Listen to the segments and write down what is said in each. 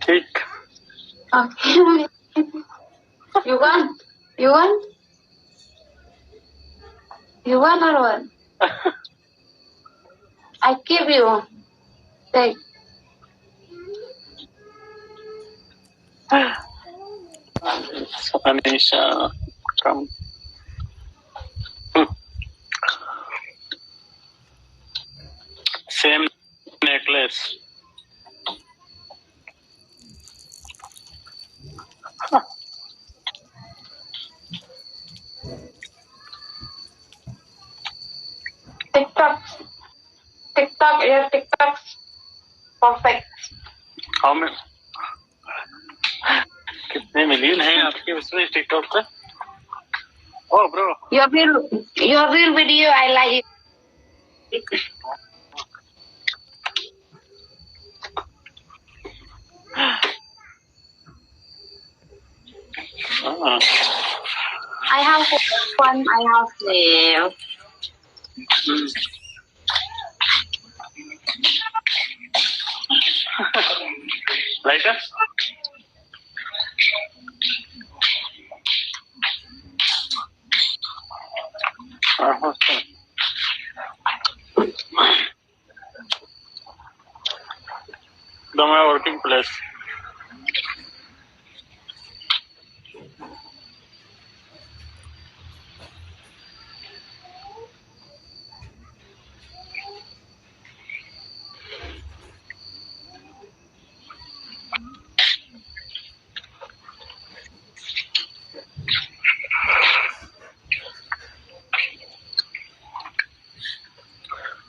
ठीक. Okay. You want? You want? You want or what? I give you. Take. Anisha, come. Same necklace. TikTok. TikTok. Your TikTok. Perfect. How many? कितने million हैं आपके उसमें TikTok पे? Oh, bro. Your real video. I like it. I have one. I have nail. Lighter? My working place.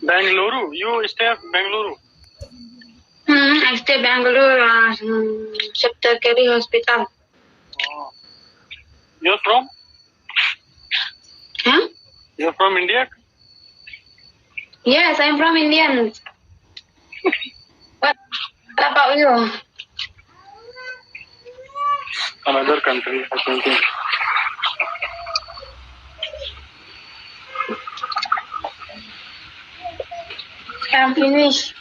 Bangalore? You stay at Bangalore? I stay Bangalore. Sector Kerry Hospital. Oh. You're from? Huh? You're from India? Yes, I'm from India. What about you? Another country, I think. I'm finished.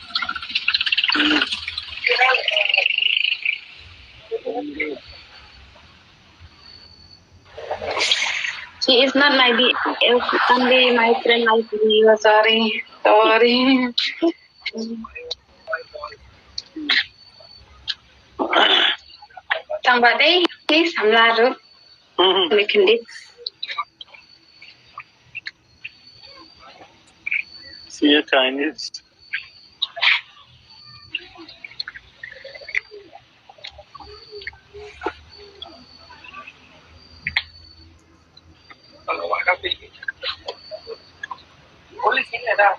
She is not my only my friend like you. Sorry. Somebody, please, I'm Laru. We can do. See a Chinese. Only thing that